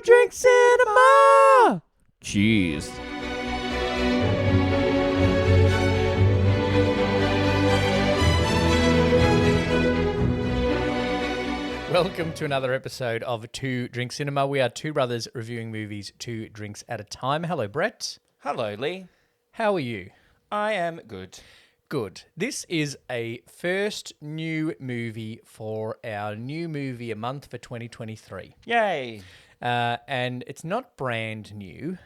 Drink Cinema! Cheers. Welcome to another episode of Two Drink Cinema. We are two brothers reviewing movies 2 drinks at a time. Hello, Brett. Hello, Lee. How are you? I am good. Good. This is a first new movie for our new movie a month for 2023. Yay. And it's not brand new.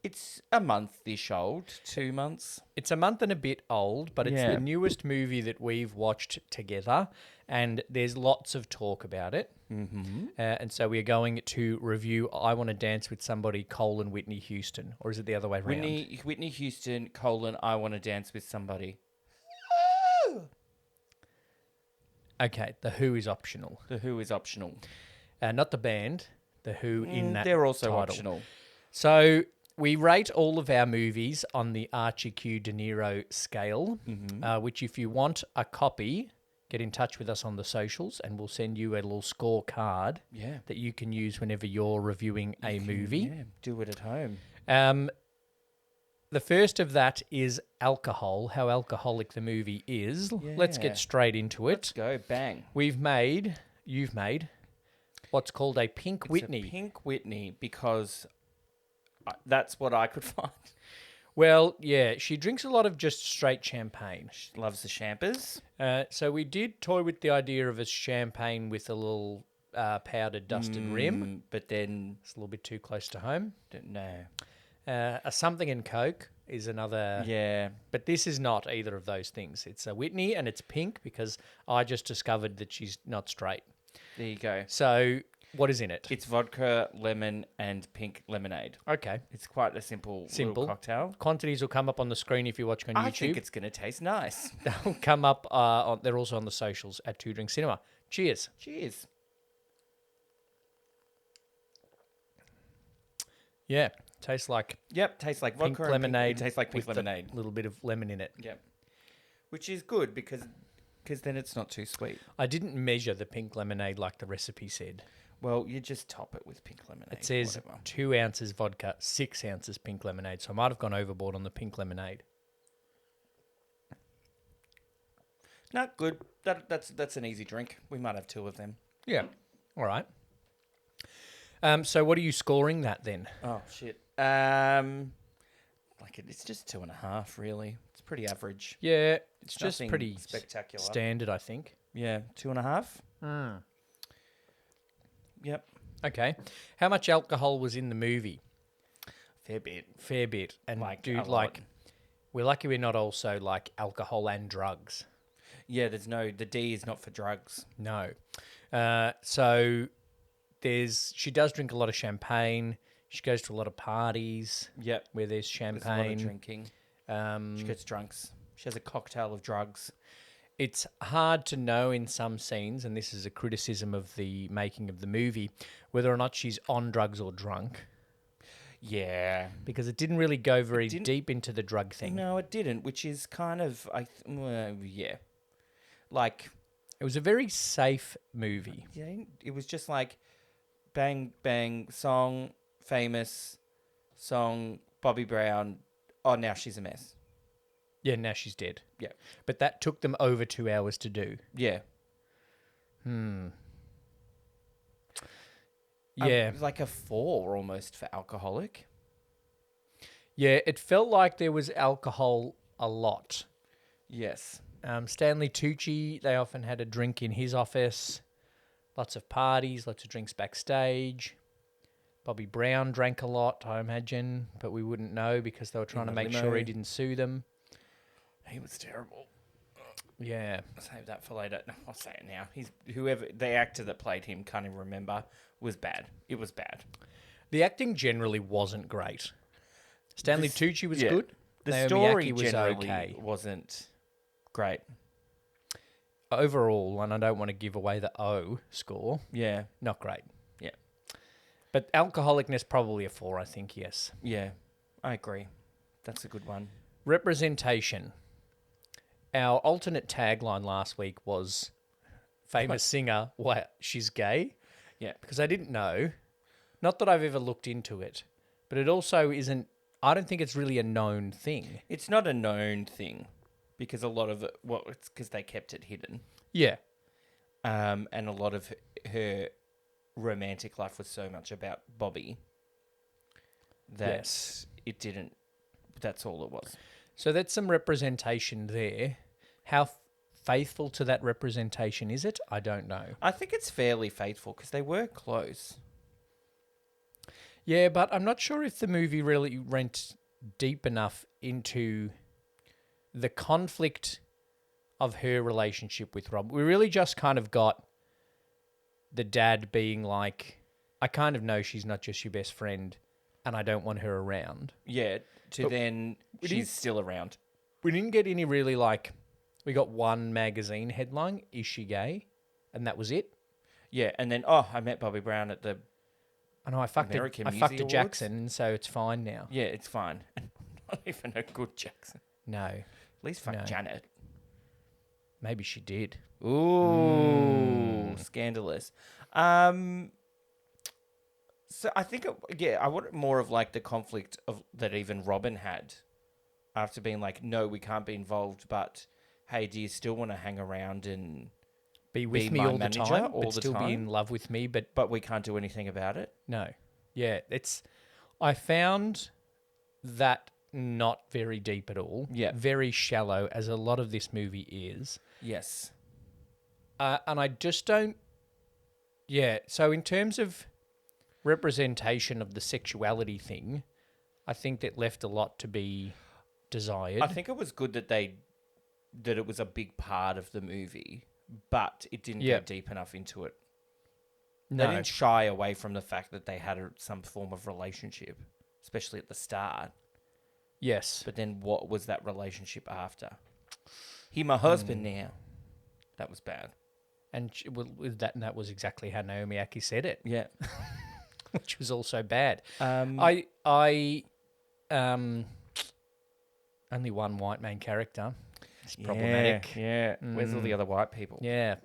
It's a month-ish old, 2 months. It's a month and a bit old, but it's Yeah. the newest movie that we've watched together, and there's lots of talk about it. Mm-hmm. And so we are going to review I Want to Dance with Somebody, Whitney Houston. Or is it the other way around? Whitney Houston, I Want to Dance with Somebody. Okay, The Who is optional. The Who is optional. Not the band, The Who in that They're also title. optional. So we rate all of our movies on the Archie Q De Niro scale, which if you want a copy, get in touch with us on the socials and we'll send you a little scorecard that you can use whenever you're reviewing a movie. Yeah, do it at home. The first of that is alcohol, how alcoholic the movie is. Let's get straight into it. Let's go. Bang. You've made what's called a Pink Whitney. It's a Pink Whitney because that's what I could find. Well, yeah, she drinks a lot of just straight champagne. She loves the champers. So we did toy with the idea of a champagne with a little powdered dusted rim. But then, It's a little bit too close to home. no. A something and Coke is another. Yeah. But this is not either of those things. It's a Whitney and it's pink because I just discovered that she's not straight. There you go. So what is in it? It's vodka, lemon, and pink lemonade. Okay. It's quite a simple little cocktail. Quantities will come up on the screen if you're watching on YouTube. I think it's going to taste nice. They'll come up. They're also on the socials at Two Drink Cinema. Cheers. Cheers. Yeah. Tastes like Yep, tastes like pink vodka lemonade. and it tastes like pink with lemonade. a little bit of lemon in it. Yep. Which is good because then it's not too sweet. I didn't measure the pink lemonade like the recipe said. Well, you just top it with pink lemonade. It says whatever. 2 ounces vodka, 6 ounces pink lemonade. So I might have gone overboard on the pink lemonade. Not good. That's an easy drink. We might have 2 of them. Yeah. All right. So what are you scoring that then? Oh shit. It's just 2.5 really. It's pretty average. Yeah, it's just Nothing pretty spectacular. standard, I think. Yeah, 2.5. Yep. Okay. How much alcohol was in the movie? Fair bit. Fair bit. And A lot. we're lucky we're not also like alcohol and drugs. Yeah, the D is not for drugs. No. So she does drink a lot of champagne. She goes to a lot of parties. Yep. Where there's There's champagne. a lot of drinking. She gets drunks. She has a cocktail of drugs. It's hard to know in some scenes, and this is a criticism of the making of the movie, whether or not she's on drugs or drunk. Yeah. Because it didn't really go very deep into the drug thing. No, it didn't, which is kind of, yeah. Like... It was a very safe movie. Yeah, it was just like bang, bang, song, famous, song, Bobby Brown. Oh, now she's a mess. Yeah, now she's dead. Yeah. But that took them over 2 hours to do. Yeah. Yeah. Like a 4 almost for alcoholic. Yeah, it felt like there was alcohol a lot. Yes. Stanley Tucci, they often had a drink in his office. Lots of parties, lots of drinks backstage. Bobby Brown drank a lot, I imagine, but we wouldn't know because they were trying to make sure he didn't sue them. He was terrible. Yeah. I'll save that for later. No, I'll say it now. The actor that played him, can't even remember, was bad. It was bad. The acting generally wasn't great. Stanley Tucci was good. The Naomi story Ackie was generally okay. wasn't great. Overall, and I don't want to give away the O score, Yeah. not great. Yeah. But alcoholicness, probably a 4, I think, yes. Yeah. I agree. That's a good one. Representation. Our alternate tagline last week was famous singer, what, she's gay? Yeah. Because I didn't know. Not that I've ever looked into it, but it also isn't. I don't think it's really a known thing. It's not a known thing because a lot of it, well, it's because they kept it hidden. Yeah. And a lot of her romantic life was so much about Bobby that Yes. it didn't. That's all it was. So that's some representation there. How faithful to that representation is it? I don't know. I think it's fairly faithful because they were close. Yeah, but I'm not sure if the movie really went deep enough into the conflict of her relationship with Rob. We really just kind of got the dad being like, I kind of know she's not just your best friend and I don't want her around. Yeah, But then we she's didn't- still around. We didn't get any really like, we got one magazine headline, is she gay? And that was it. Yeah, and then, oh, I met Bobby Brown at the... I know I fucked American I Music fucked a Awards? Jackson, and so it's fine now. Yeah, it's fine. Not even a good Jackson. No, At least fuck No. Janet. maybe she did. Ooh, scandalous. So I think, I want more of like the conflict of that even Robin had after being like, no, we can't be involved, but hey, do you still want to hang around and Be with Be me my all the manager time, all but the still be time? in love with me, but but we can't do anything about it? no. Yeah, I found that not very deep at all. Yeah. Very shallow, as a lot of this movie is. Yes. And I just don't... Yeah, so in terms of representation of the sexuality thing, I think that left a lot to be desired. I think it was good that it was a big part of the movie, but it didn't Yeah. go deep enough into it. no. They didn't shy away from the fact that they had some form of relationship, especially at the start. Yes. But then what was that relationship after? He my husband now. That was bad. And that was exactly how Naomi Aki said it, Yeah. which was also bad. Um, Only one white main character. It's problematic. Yeah. Where's all the other white people? Yeah.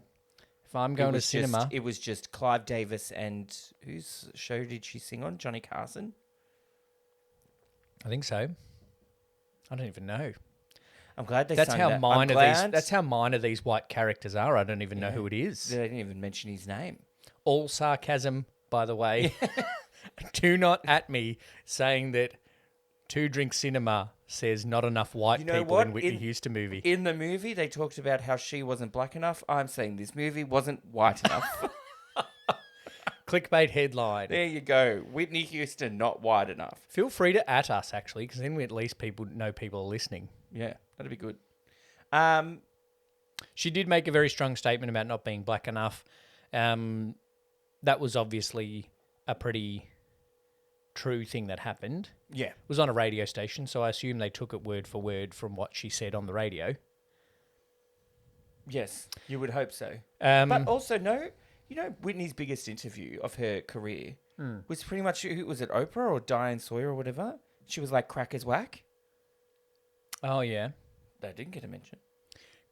If I'm going to cinema, It was just Clive Davis and whose show did she sing on? Johnny Carson? I think so. I don't even know. I'm glad they That's sung how that. I'm minor glad that's how minor these white characters are. I don't even know who it is. They didn't even mention his name. All sarcasm, by the way. Do not at me saying that Two Drink Cinema says not enough white You know people what? in Whitney Houston movie. In the movie, they talked about how she wasn't black enough. I'm saying this movie wasn't white enough. Clickbait headline. There you go. Whitney Houston, not white enough. Feel free to at us, actually, because then we at least people know people are listening. Yeah, that'd be good. She did make a very strong statement about not being black enough. That was obviously a pretty true thing that happened. Yeah. It was on a radio station, so I assume they took it word for word from what she said on the radio. Yes, you would hope so. Um, But also, Whitney's biggest interview of her career was pretty much, who was it, Oprah or Diane Sawyer or whatever? She was like, crack is whack. oh, yeah. That didn't get a mention.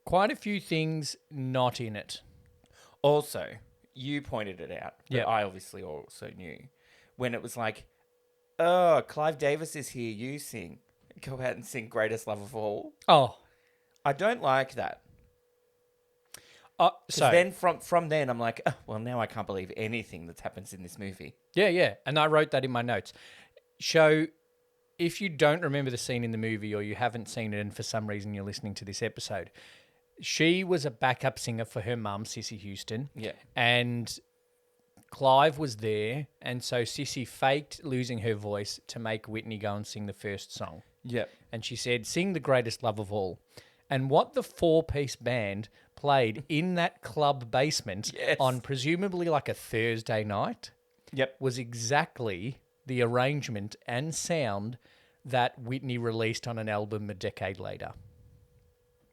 Quite a few things not in it. Also, you pointed it out, but Yep. I obviously also knew. When it was like, oh, Clive Davis is here, you sing. Go out and sing Greatest Love of All. Oh. I don't like that. So Then from then, I'm like, oh, well, now I can't believe anything that happens in this movie. Yeah. And I wrote that in my notes. So if you don't remember the scene in the movie or you haven't seen it and for some reason you're listening to this episode, she was a backup singer for her mum, Sissy Houston. Yeah. And Clive was there. And so Sissy faked losing her voice to make Whitney go and sing the first song. Yep. And she said, sing The Greatest Love of All. And what the four-piece band played in that club basement Yes. on presumably like a Thursday night Yep. was exactly the arrangement and sound that Whitney released on an album a decade later.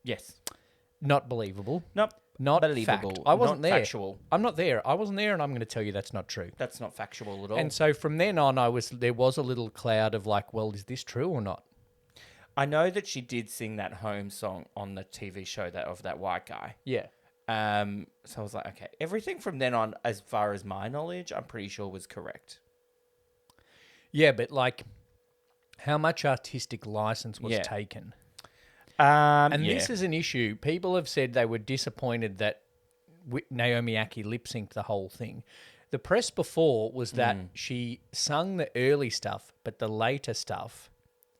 Yes. Not believable. Not Not believable. fact. I wasn't Not there. factual. I'm not there. I wasn't there, and I'm going to tell you that's not true. That's not factual at all. And so from then on, there was a little cloud of like, well, is this true or not? I know that she did sing that home song on the TV show of that white guy. Yeah. So I was like, okay, everything from then on, as far as my knowledge, I'm pretty sure was correct. Yeah, but like, how much artistic license was Yeah. taken? And yeah. this is an issue. People have said they were disappointed that Naomi Aki lip synced the whole thing. The press before was that she sung the early stuff, but the later stuff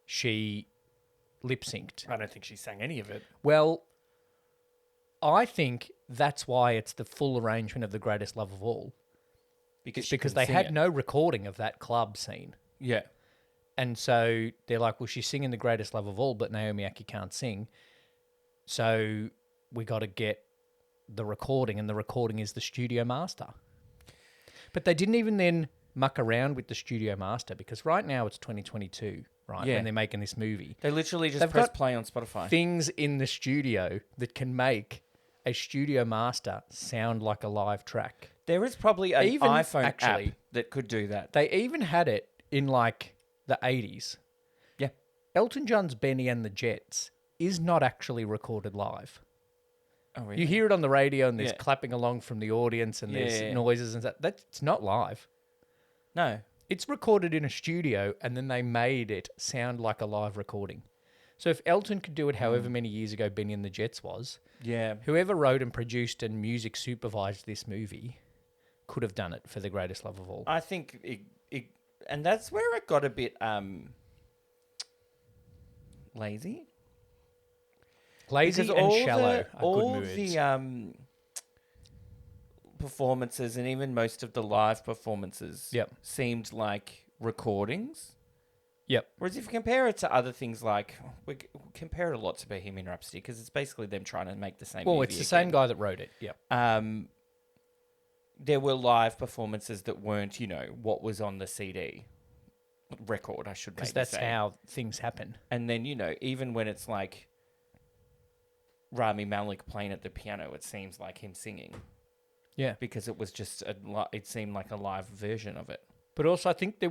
she lip synced. I don't think she sang any of it. Well, I think that's why it's the full arrangement of The Greatest Love of All. Because They had no recording of that club scene. Yeah. And so they're like, well, she's singing The Greatest Love of All, but Naomi Aki can't sing. So we got to get the recording, and the recording is the studio master. But they didn't even then muck around with the studio master, because right now it's 2022, right? Yeah. When they're making this movie. They literally just They've press got play on Spotify. Things in the studio that can make a studio master sound like a live track. There is probably an Even iPhone actually- app that could do that. They even had it in like the 80s. Yeah. Elton John's Benny and the Jets is not actually recorded live. Oh, really? You hear it on the radio and there's Yeah. clapping along from the audience and there's Yeah. noises and stuff. That's not live. No. It's recorded in a studio and then they made it sound like a live recording. So if Elton could do it however many years ago Benny and the Jets was, Yeah. whoever wrote and produced and music supervised this movie could have done it for The Greatest Love of All. I think and that's where it got a bit lazy. Lazy Because and shallow are all good moods. the performances and even most of the live performances Yep. seemed like recordings. Yep. Whereas if you compare it to other things like, we compare it a lot to Bohemian Rhapsody because it's basically them trying to make the same Well, movie it's the same again. guy that wrote it. Yep. There were live performances that weren't, what was on the CD record, I should maybe Because that's say. how things happen. And then, even when it's like Rami Malek playing at the piano, it seems like him singing Yeah. because it was just, it seemed like a live version of it. But also, I think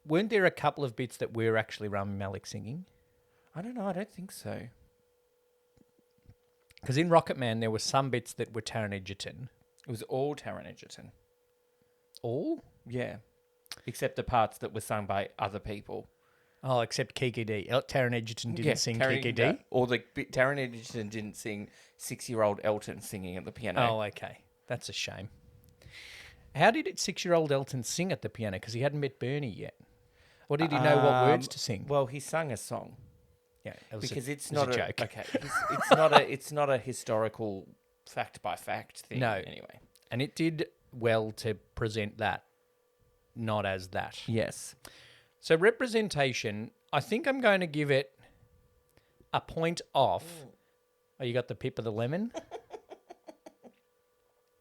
weren't there a couple of bits that were actually Rami Malek singing? I don't know, I don't think so. Because in Rocket Man, there were some bits that were Taron Egerton. It was all Taron Egerton. All? Yeah. Except the parts that were sung by other people. Oh, except Kiki D. Taron Egerton didn't sing Kiki D? Or Taron Egerton didn't sing 6-year-old Elton singing at the piano. Oh, okay. That's a shame. How did 6-year-old Elton sing at the piano? Because he hadn't met Bernie yet. Or did he know what words to sing? Well, he sung a song. Yeah, it was Because it's it was not a joke. Okay, it's not a historical fact by fact thing. No. Anyway. And it did well to present that, not as that. Yes. So representation, I think I'm going to give it a point off. Oh, you got the pip of the lemon?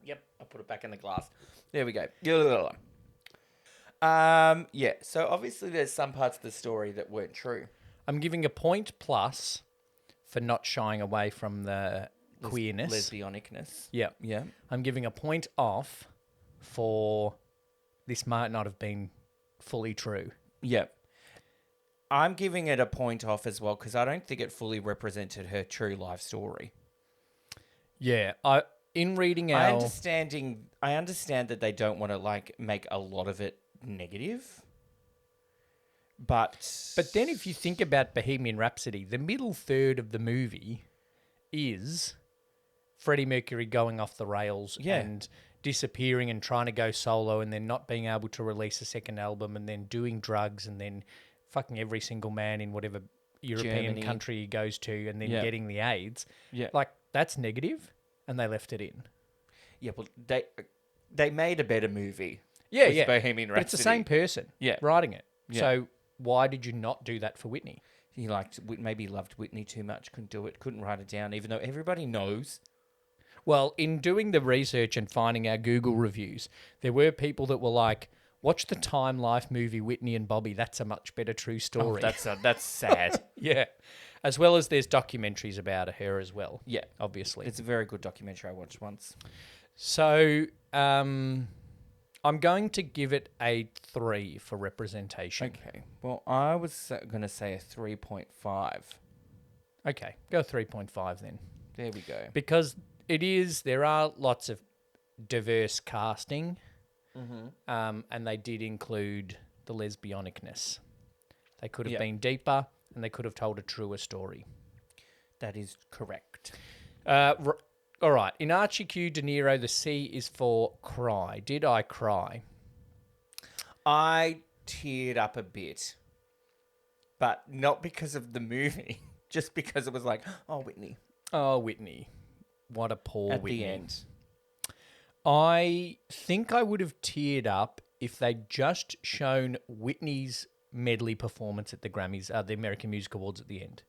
Yep. I put it back in the glass. There we go. Yeah. So obviously, there's some parts of the story that weren't true. I'm giving a point plus for not shying away from the queerness. Lesbionicness. Yeah. Yeah. I'm giving a point off for this might not have been fully true. Yep. I'm giving it a point off as well because I don't think it fully represented her true life story. Yeah. In reading I our... understand that they don't want to make a lot of it negative. But then if you think about Bohemian Rhapsody, the middle third of the movie is Freddie Mercury going off the rails and disappearing and trying to go solo and then not being able to release a second album and then doing drugs and then fucking every single man in whatever European Germany. country he goes to and then getting the AIDS. Yeah. That's negative and they left it in. Yeah, but they made a better movie. Yeah, with yeah. Bohemian Rhapsody. But it's the same person writing it. Yeah. So why did you not do that for Whitney? He maybe loved Whitney too much, couldn't do it, couldn't write it down, even though everybody knows. Well, in doing the research and finding our Google reviews, there were people that were like, watch the Time Life movie Whitney and Bobby. That's a much better true story. Oh, that's sad. Yeah. As well as there's documentaries about her as well. Yeah. Obviously. It's a very good documentary I watched once. So I'm going to give it a 3 for representation. Okay. Well, I was going to say a 3.5. Okay. Go 3.5 then. There we go. Because there are lots of diverse casting. And they did include the lesbionicness. They could have Yeah. been deeper, and they could have told a truer story. That is correct. All right. In Archie Q. De Niro, the C is for cry. Did I cry? I teared up a bit, but not because of the movie, just because it was like, oh, Whitney. Oh, Whitney. What a poor At Whitney. the end. I think I would have teared up if they'd just shown Whitney's medley performance at the Grammys, the American Music Awards at the end.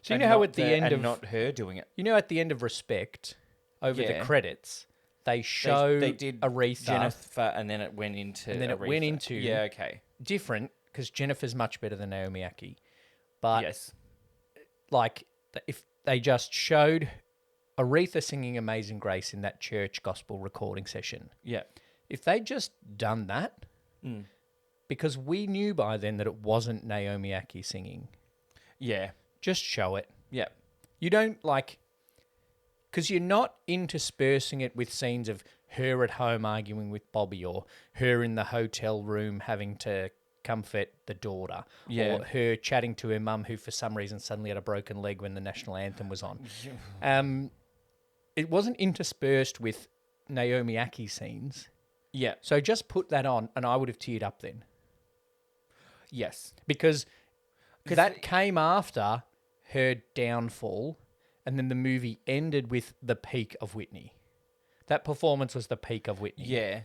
So you know how at the end of not her doing it. You know, at the end of Respect, over the Yeah. credits, they show They did Aretha. Jennifer, and then it went into Aretha. Yeah, okay. Different, because Jennifer's much better than Naomi Aki. But, Yes. like, if they just showed Aretha singing Amazing Grace in that church gospel recording session, Yeah. if they'd just done that, because we knew by then that it wasn't Naomi Aki singing, Yeah. just show it. Yeah. You don't, like... Because you're not interspersing it with scenes of her at home arguing with Bobby, or her in the hotel room having to comfort the daughter, Yeah. or her chatting to her mum who for some reason suddenly had a broken leg when the national anthem was on. It wasn't interspersed with Naomi Aki scenes. Yeah. So just put that on and I would have teared up then. Yes. Because that came after her downfall, and then the movie ended with the peak of Whitney. That performance was the peak of Whitney. Yeah.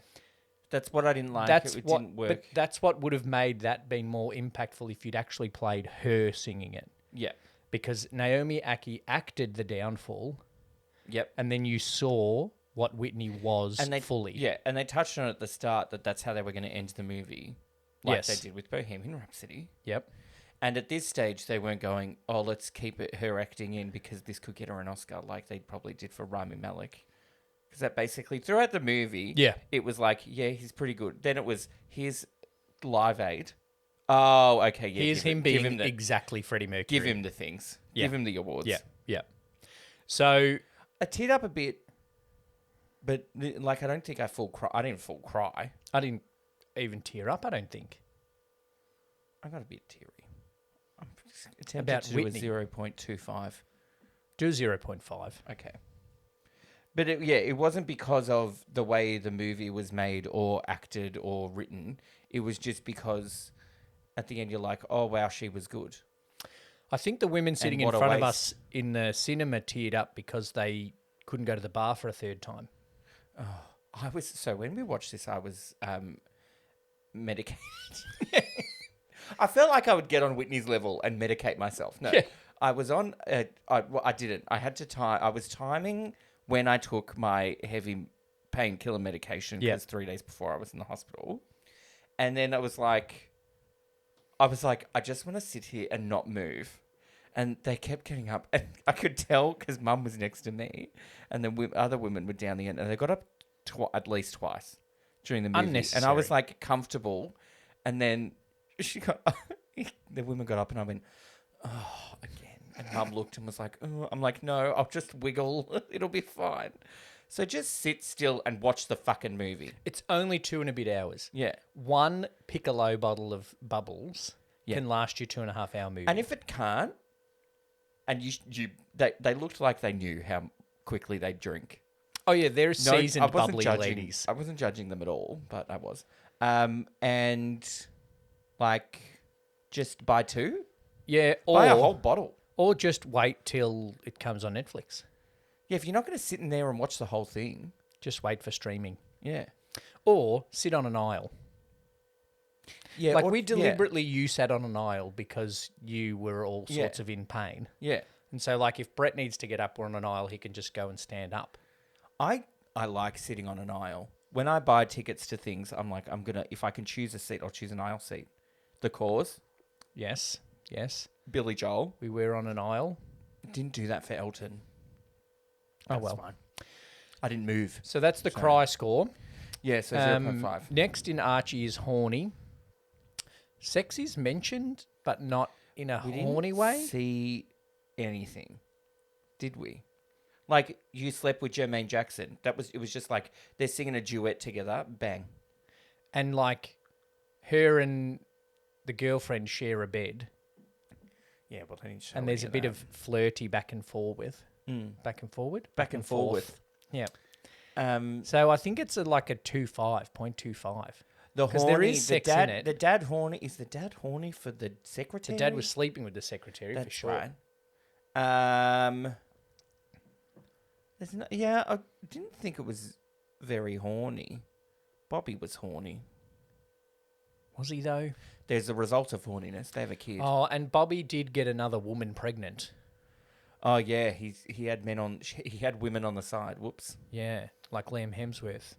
That's what I didn't like. That's it what, didn't work. But that's what would have made that been more impactful if you'd actually played her singing it. Yeah. Because Naomi Aki acted the downfall, Yep. and then you saw what Whitney was And fully. Yeah, and they touched on it at the start that's how they were going to end the movie. Like Yes. they did with Bohemian Rhapsody. Yep. And at this stage, they weren't going, oh, let's keep her acting in because this could get her an Oscar, like they probably did for Rami Malek. Because that basically, throughout the movie, Yeah. it was like, yeah, he's pretty good. Then it was, here's Live Aid. Oh, okay, yeah. Here's him being exactly Freddie Mercury. Give him the things. Yeah. Give him the awards. Yeah, yeah. So I teared up a bit, but like I don't think I I didn't full cry. I didn't even tear up, I don't think. I got a bit teary. I'm tempted About to do Whitney. a 0.25. Do 0.5. Okay. But it wasn't because of the way the movie was made or acted or written. It was just because at the end you're like, oh, wow, she was good. I think the women sitting in what a front of waste. us in the cinema teared up because they couldn't go to the bar for a third time. So when we watched this, I was medicated. I felt like I would get on Whitney's level and medicate myself. No, Yeah. I was on. I didn't. I had to time. I was timing when I took my heavy painkiller medication because 3 days before I was in the hospital, and then I was like, I just want to sit here and not move. And they kept getting up, and I could tell because Mum was next to me, and then other women were down the end, and they got up at least twice during the movie, and I Unnecessary. was like comfortable, and then the women got up, and I went, oh, again, and Mum looked and was like, oh. I'm like, no, I'll just wiggle, it'll be fine. So just sit still and watch the fucking movie. It's only 2 and a bit hours. Yeah. One Piccolo bottle of bubbles can last you 2.5 hour movie. And if it can't, and they looked like they knew how quickly they drink. Oh yeah, they're seasoned I wasn't bubbly judging, ladies. I wasn't judging them at all, but I was. And like, just buy 2, Yeah, buy a whole bottle. or just wait till it comes on Netflix. Yeah, if you're not going to sit in there and watch the whole thing, Just wait for streaming. yeah, Or sit on an aisle. yeah. Like or- we deliberately, you sat on an aisle because you were all Yeah. sorts of in pain. yeah. And so, like, if Brett needs to get up or on an aisle, he can just go and stand up. I like sitting on an aisle. When I buy tickets to things, I'm like, if I can choose a seat, I'll choose an aisle seat. The Cause, Yes, yes. Billy Joel, We were on an aisle. didn't do that for Elton. Oh, That's well. fine. I didn't move. So that's the cry score. Yeah, so 0.5. Next in Archie is horny. Sex is mentioned, but not in a We horny didn't way. see anything, did we? Like, you slept with Jermaine Jackson. It was just like they're singing a duet together. Bang. And, like, her and the girlfriend share a bed, Yeah, well, they didn't show and there's any a bit that. of flirty back and forward. Back and forward? Back and forth. Yeah. Um, So I think it's like a 0.25. the 'Cause horny, there is sex the dad, in it. The dad horny. Is the dad horny for the The secretary? dad was sleeping with the secretary for That's sure. right. There's no, yeah, I didn't think it was very horny. Bobby was horny. Was he though? There's a result of horniness. They have a kid. Oh, and Bobby did get another woman pregnant. Oh yeah, he had he had women on the side. Whoops. Yeah, like Liam Hemsworth.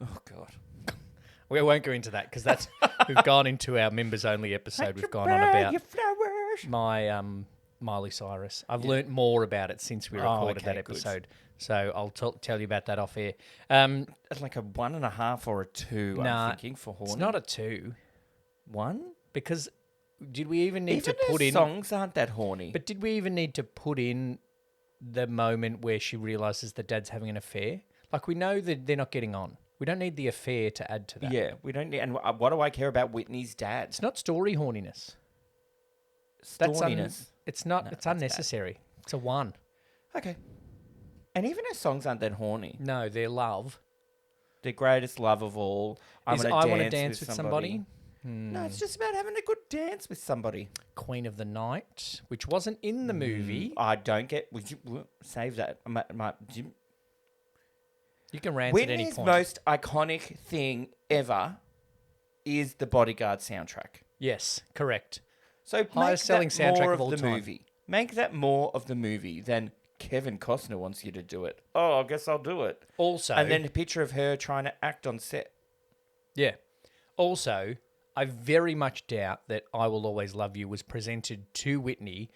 Oh god. We won't go into that because that's we've gone into our members only episode. We've gone on about your flowers. my Miley Cyrus. I've learnt more about it since we recorded that good. episode, so I'll tell you about that off air. It's like a 1.5 or a 2. Nah, I'm thinking for horny. It's not a 2 1. because did we even need Even to put her in? songs aren't that horny. But did we even need to put in the moment where she realizes that Dad's having an affair? Like we know that they're not getting on. We don't need the affair to add to that. yeah, we don't need. And what do I care about Whitney's dad? It's not story horniness. That's Storminess. it's not. No, it's that's unnecessary. It's a 1. Okay. And even her songs aren't that horny. No, they're love. The greatest love of all. I Is want I want to to dance with somebody. No, it's just about having a good dance with somebody. Queen of the Night, which wasn't in the movie. I don't get. Save that. You can rant at any Whitney's point. most iconic thing ever is the Bodyguard soundtrack. Yes, correct. So make Highest selling that soundtrack more of all the time. movie. Make that more of the movie than Kevin Costner wants you to do it. Oh, I guess I'll do it. Also, And then a picture of her trying to act on set. yeah. Also, I very much doubt that "I Will Always Love You" was presented to Whitney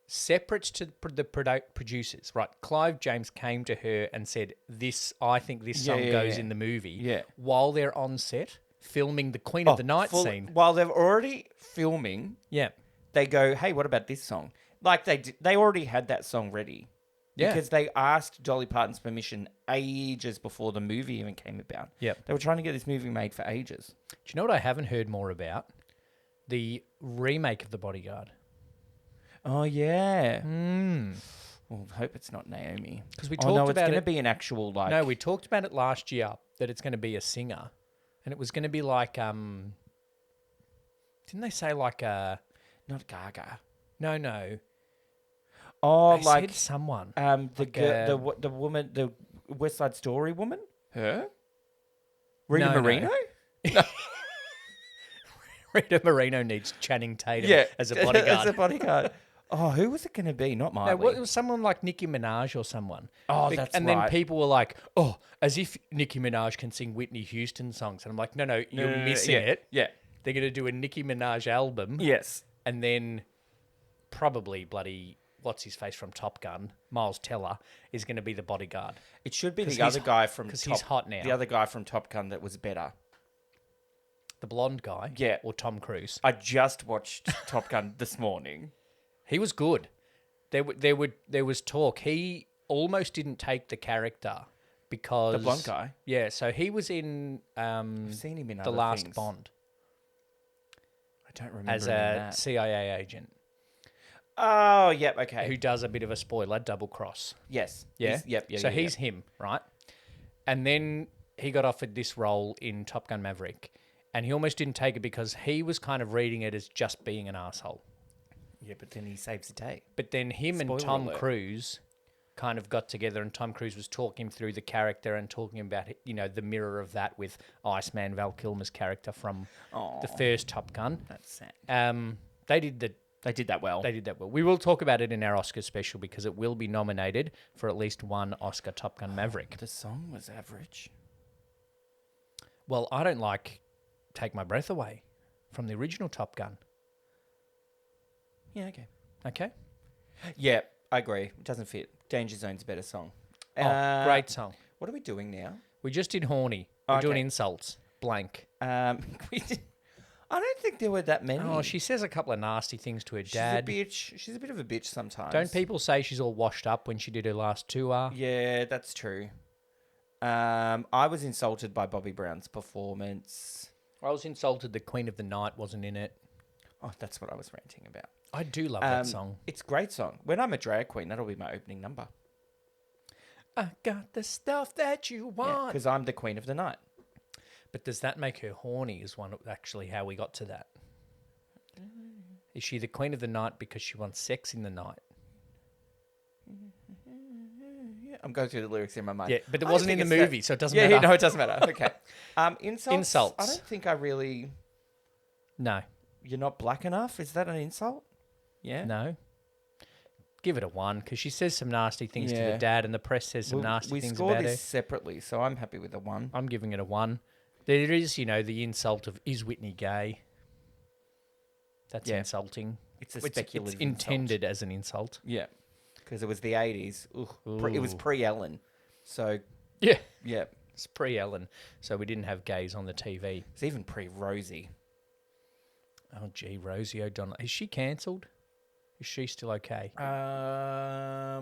separate to the producers. Right, Clive James came to her and said, "This, I think this song goes in the movie." Yeah. While they're on set filming the Queen of the Night scene. While they're already filming, Yeah. they go, "Hey, what about this song?" Like they already had that song ready. Yeah. Because they asked Dolly Parton's permission ages before the movie even came about. Yep. They were trying to get this movie made for ages. Do you know what I haven't heard more about? The remake of The Bodyguard. Oh, yeah. Well, hope it's not Naomi. Because we Oh, talked no, it's about going to it. be an actual, like... No, we talked about it last year that it's going to be a singer, and it was going to be like Didn't they say like Not Gaga. No. Oh, They like... said someone. The woman, the West Side Story woman? Her? Rita No. Moreno? Rita Moreno needs Channing Tatum Yeah. as a bodyguard. As a bodyguard. Oh, who was it going to be? Not Miley. No, it was someone like Nicki Minaj or someone. Oh, that's and right. then people were like, "Oh, as if Nicki Minaj can sing Whitney Houston songs." And I'm like, "No, you're missing it. Yeah. They're going to do a Nicki Minaj album, Yes. and then probably bloody what's his face from Top Gun, Miles Teller, is going to be the bodyguard. It should be 'Cause the he's other guy from because he's hot now. The other guy from Top Gun that was better. The blonde guy, Yeah. or Tom Cruise. I just watched Top Gun this morning. He was good. There was talk. He almost didn't take the character because The blonde guy? Yeah, so he was in I've seen him in the other last things. Bond I don't remember as him in a that. CIA agent Oh, yep, okay. who does a bit of a spoiler double cross. Yes. Yeah, Yep. So he's him, right? And then he got offered this role in Top Gun Maverick, and he almost didn't take it because he was kind of reading it as just being an asshole. Yeah, but then he saves the day. But then him and Spoiler Tom alert. Cruise kind of got together, and Tom Cruise was talking him through the character and talking about, the mirror of that with Iceman, Val Kilmer's character from the first Top Gun. That's sad. They did that well. We will talk about it in our Oscar special because it will be nominated for at least one Oscar, Top Gun Maverick. The song was average. Well, I don't like Take My Breath Away from the original Top Gun. Yeah, okay. Okay? Yeah, I agree. It doesn't fit. Danger Zone's a better song. Great song. What are we doing now? We just did horny. We're doing Okay. insults. Blank. We did, I don't think there were that many. Oh, she says a couple of nasty things to her She's dad. a bitch. She's a bit of a bitch sometimes. Don't people say she's all washed up when she did her last tour? Yeah, that's true. I was insulted by Bobby Brown's performance. I was insulted the Queen of the Night wasn't in it. Oh, that's what I was ranting about. I do love that song. It's a great song. When I'm a drag queen, that'll be my opening number. I got the stuff that you want. Because I'm the queen of the night. But does that make her horny is one actually how we got to that? Is she the Queen of the Night because she wants sex in the night? Yeah, I'm going through the lyrics in my mind. Yeah, but it wasn't in the movie, so it doesn't yeah, matter. Yeah, no, it doesn't matter. Okay. Insults? Insults. I don't think I really... No. You're not black enough? Is that an insult? Yeah? No. Give it a 1 because she says some nasty things to the dad and the press says some nasty things about her. We scored this separately, so I'm happy with a 1. I'm giving it a 1. There is, the insult of, is Whitney gay? That's insulting. It's a speculative It's intended as an insult. Yeah. Because it was the 80s. It was pre-Ellen. So, yeah. Yeah. It's pre-Ellen, so we didn't have gays on the TV. It's even pre-Rosie. Oh, gee, Rosie O'Donnell. Is she cancelled? Is she still okay? I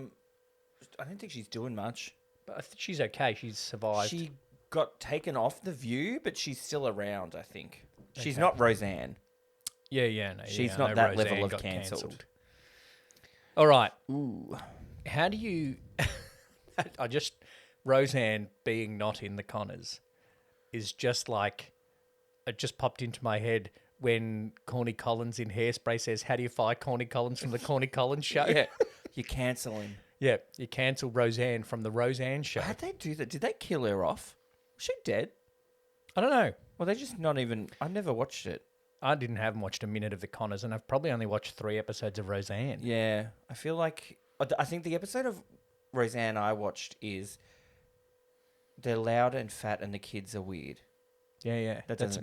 don't think she's doing much. But I think she's okay. She's survived. She got taken off The View, but she's still around, I think. She's not Roseanne. Yeah. No, she's not that level of cancelled. All right. Ooh. How do you... Roseanne being not in the Connors is just like... It just popped into my head when Corny Collins in Hairspray says, how do you fire Corny Collins from the Corny Collins show? Yeah. You cancel him. Yeah, you cancel Roseanne from the Roseanne show. How'd they do that? Did they kill her off? Was she dead? I don't know. Well, they just not even... I never watched it. I haven't watched a minute of the Connors, and I've probably only watched 3 episodes of Roseanne. Yeah. I feel like... I think the episode of Roseanne I watched is... They're loud and fat and the kids are weird. Yeah. That's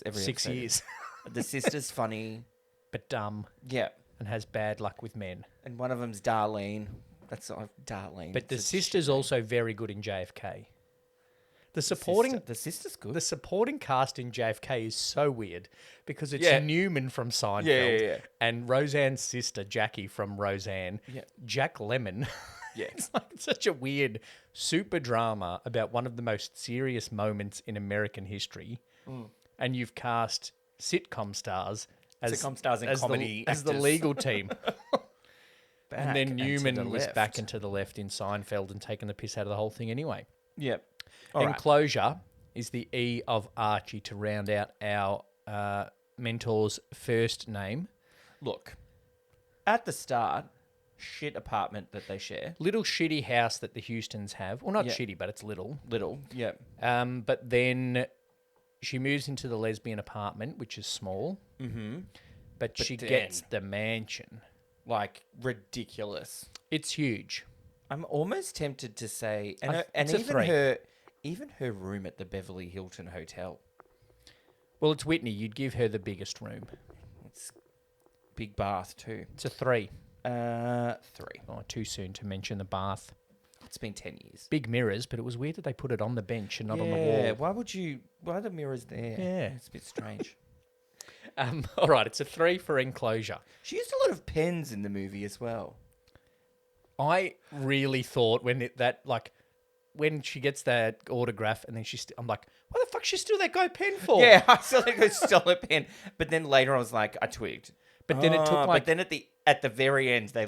every 6 episode. years. The sister's funny. But dumb. Yeah. And has bad luck with men. And one of them's Darlene. That's Darlene. But the sister's also very good in JFK. The sister's good. The supporting cast in JFK is so weird because it's Newman from Seinfeld and Roseanne's sister Jackie from Roseanne. Yeah. Jack Lemmon. Yeah. It's like such a weird super drama about one of the most serious moments in American history. And you've cast sitcom stars as comedy as the legal team. And then Newman was left. back into the left in Seinfeld and taking the piss out of the whole thing anyway. Yep. Enclosure is the E of Archie to round out our mentor's first name. Look, at the start, shit apartment that they share. Little shitty house that the Houstons have. Well, not shitty, but it's little. Little, yeah. But then she moves into the lesbian apartment, which is small. Mm-hmm. But she gets the mansion. Like, ridiculous. It's huge. I'm almost tempted to say... Even her room at the Beverly Hilton Hotel. Well, it's Whitney. You'd give her the biggest room. It's big bath, too. It's a 3. 3. Oh, too soon to mention the bath. It's been 10 years. Big mirrors, but it was weird that they put it on the bench and not on the wall. Yeah, why are the mirrors there? Yeah. It's a bit strange. All right, it's a 3 for Enclosure. She used a lot of pens in the movie as well. I really thought when she gets that autograph and then I'm like, why the fuck she steal that guy pen for? Yeah, I saw they stole a pen. But then later I was like, I twigged. But then it took But then at the very end, they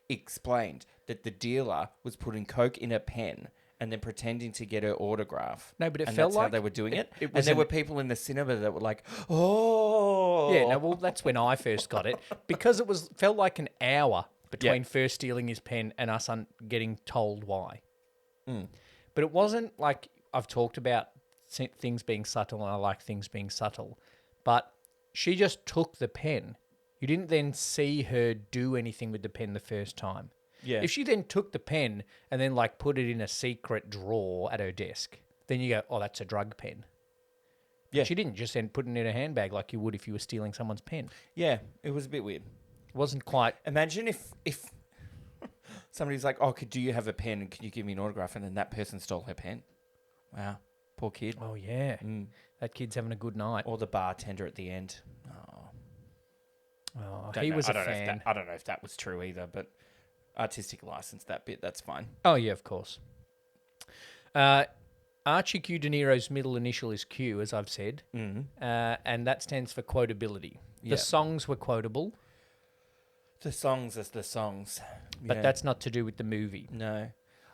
explained that the dealer was putting Coke in a pen and then pretending to get her autograph. No, but it and felt that's like how they were doing it. And there were people in the cinema that were like, oh. Yeah, no, well, that's when I first got it. Because felt like an hour between first stealing his pen and us getting told why. But it wasn't like I've talked about things being subtle and I like things being subtle. But she just took the pen. You didn't then see her do anything with the pen the first time. Yeah. If she then took the pen and then put it in a secret drawer at her desk, then you go, oh, that's a drug pen. Yeah. She didn't just then put it in a handbag like you would if you were stealing someone's pen. Yeah, it was a bit weird. It wasn't quite... Imagine if somebody's like, oh, do you have a pen and can you give me an autograph? And then that person stole her pen. Wow. Poor kid. Oh, yeah. That kid's having a good night. Or the bartender at the end. Oh, he was a fan. I don't know if that was true either, but artistic license, that bit, that's fine. Oh, yeah, of course. Archie Q De Niro's middle initial is Q, as I've said, and that stands for quotability. The Yep. songs were quotable, The songs is the songs. but Yeah. that's not to do with the movie. No.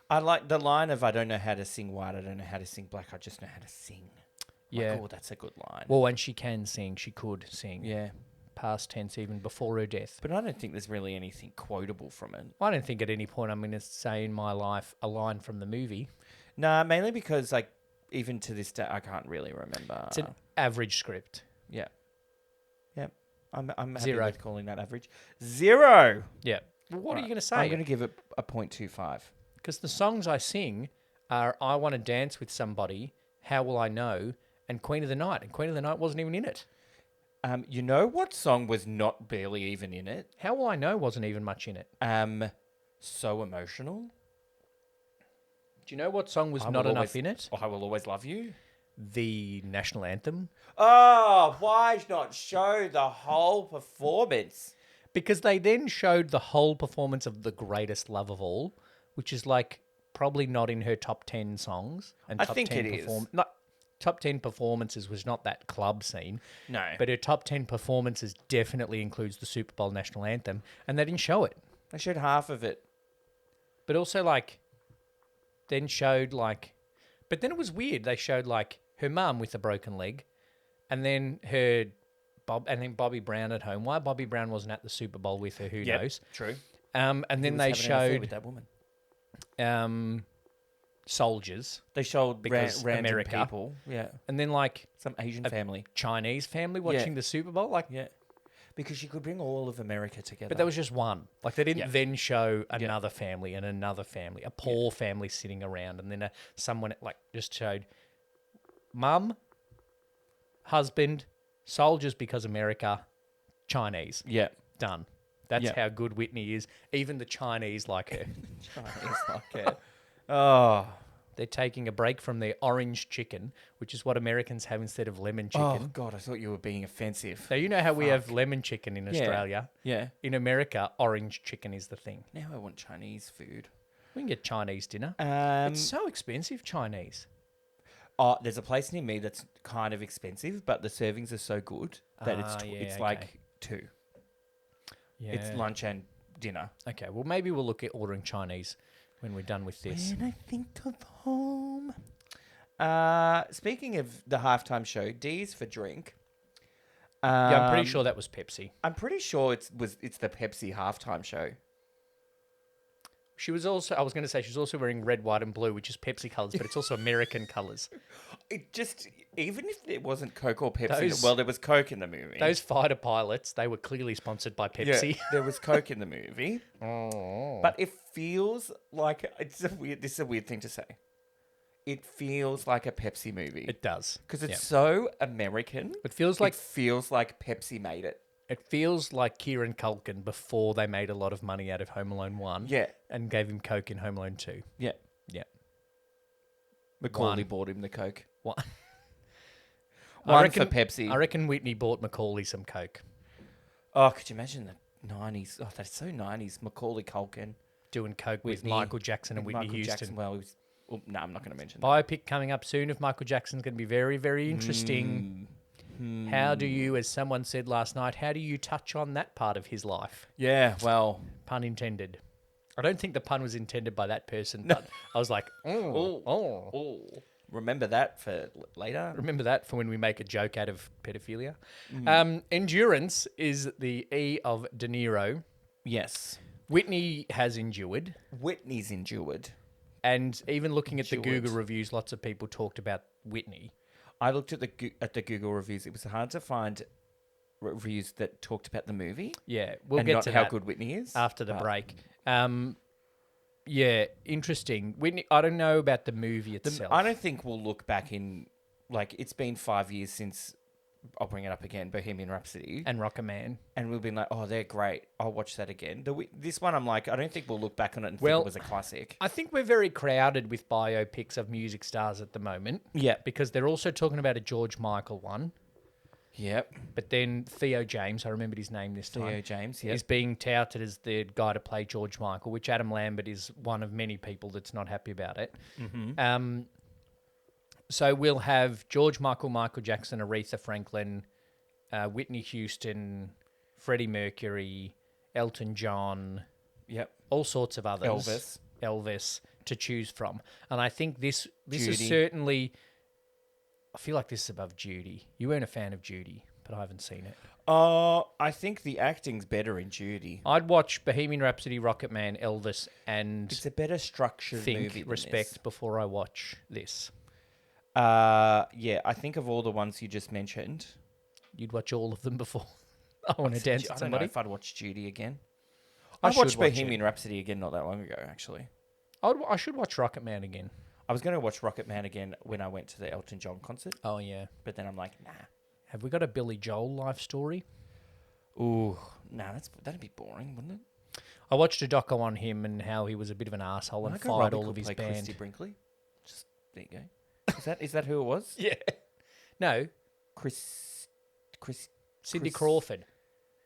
I like the line of, I don't know how to sing white, I don't know how to sing black, I just know how to sing. Yeah. Like, oh, that's a good line. Well, and she can sing. She could sing. Yeah. Past tense, even before her death. But I don't think there's really anything quotable from it. I don't think at any point I'm going to say in my life a line from the movie. Nah, mainly because, like, even to this day, I can't really remember. It's an average script. Yeah. Yep. I'm happy 0. with calling that average. 0. Yeah. Well, what are you going to I'm say? going to give it a 0.25. Because the songs I sing are I Want to Dance with Somebody, How Will I Know, and Queen of the Night. And Queen of the Night wasn't even in it. You know what song was not barely even in it? How Will I Know wasn't even much in it. So Emotional. Do you know what song was I not Will enough Always- in it? I Will Always Love You. The national anthem. Oh, why not show the whole performance? Because they then showed the whole performance of The Greatest Love of All, which is like probably not in her top 10 songs. And I top think 10 it is. Not, top 10 performances was not that club scene. No. But her top 10 performances definitely includes the Super Bowl national anthem. And they didn't show it. They showed half of it. But also like, then showed like, but then it was weird. They showed like her mum with a broken leg and then Bobby Brown at home. Why Bobby Brown wasn't at the Super Bowl with her, who knows? True. And then He was they having an affair with showed that woman. soldiers, They showed because random America. people. Yeah. and then like Some Asian family. Chinese family watching the Super Bowl. Like, Yeah. Because you could bring all of America together. but that was just one. Like they didn't Yeah. then show another family and another family, a poor family sitting around, and then someone like just showed mum, husband, soldiers because America, Chinese. Yeah. Done. That's Yeah. how good Whitney is. Even the Chinese like her. Chinese like it. Oh. They're taking a break from their orange chicken, which is what Americans have instead of lemon Oh, chicken. God, I thought you were being offensive. Now, you know how we have lemon chicken in Yeah. Australia? Yeah. In America, orange chicken is the thing. Now I want Chinese food. We can get Chinese dinner. Um, It's so expensive, Chinese. There's a place near me that's kind of expensive, but the servings are so good that it's okay. like 2. Yeah. It's lunch and dinner. Okay, well, maybe we'll look at ordering Chinese when we're done with this. When I think of home. Speaking of the halftime show, D's for drink. Yeah, I'm pretty sure that was Pepsi. I'm pretty sure it's the Pepsi halftime show. She was also, I was going to say, she's also wearing red, white, and blue, which is Pepsi colours, but it's also American colours. It just, even if there wasn't Coke or Pepsi, Those- well, there was Coke in the movie. Those fighter pilots, they were clearly sponsored by Pepsi. Yeah, there was Coke in the movie. Oh. But it feels like, this is a weird thing to say. It feels like a Pepsi movie. It does. Because it's Yeah. so American. It feels like It feels like Pepsi made it. It feels like Kieran Culkin before they made a lot of money out of Home Alone 1 Yeah. and gave him Coke in Home Alone 2. Yeah. Yeah. Macaulay One. bought him the Coke. One. One for Pepsi. I reckon Whitney bought Macaulay some Coke. Oh, could you imagine the 90s? Oh, that's so 90s. Macaulay Culkin. Doing Coke with Whitney- Michael Jackson and with Whitney Michael Houston. Jackson. Well, no, I'm not going to mention that. Biopic coming up soon of Michael Jackson's going to be very, very interesting. How do you, as someone said last night, how do you touch on that part of his life? Yeah, well. Pun intended. I don't think the pun was intended by that person, but I was like, oh. Remember that for later? Remember that for when we make a joke out of pedophilia. Endurance is the E of De Niro. Yes. Whitney has endured. Whitney's endured. And even looking at the Endured. Google reviews, lots of people talked about Whitney. I looked at the Google reviews. It was hard to find reviews that talked about the movie. Yeah, we'll and get not to how that good Whitney is. after the but- break. Yeah, interesting. Whitney, I don't know about the movie itself. I don't think we'll look back in, like, it's been 5 years since, I'll bring it up again, Bohemian Rhapsody. And Rocker Man. And we've been like, oh, they're great. I'll watch that again. This one, I'm like, I don't think we'll look back on it and think it was a classic. I think we're very crowded with biopics of music stars at the moment. Yeah. Because they're also talking about a George Michael one. Yep. But then Theo James, I remembered his name this time. Theo James, yep. Is being touted as the guy to play George Michael, which Adam Lambert is one of many people that's not happy about it. So we'll have George Michael, Michael Jackson, Aretha Franklin, Whitney Houston, Freddie Mercury, Elton John, Yep. all sorts of others. Elvis to choose from. And I think this is Judy. certainly... I feel like this is above Judy. You weren't a fan of Judy, but I haven't seen it. I think the acting's better in Judy. I'd watch Bohemian Rhapsody, Rocket Man, Elvis, and It's a better structured movie think than respect before I watch this. Yeah, I think of all the ones you just mentioned. You'd watch all of them before I want to dance with I don't know somebody. if I'd watch Judy again. I I should watched watch Bohemian Rhapsody again not that long ago, actually. I should watch Rocket Man again. I was going to watch Rocket Man again when I went to the Elton John concert, Oh, yeah. but then I'm like, nah. Have we got a Billy Joel life story? Ooh, nah, that'd be boring, wouldn't it? I watched a doco on him and how he was a bit of an asshole and Margot fired Robbie all could of his play band. Christy Brinkley. Just there you go. Is that who it was? Yeah. No, Chris. Cindy Chris- Crawford.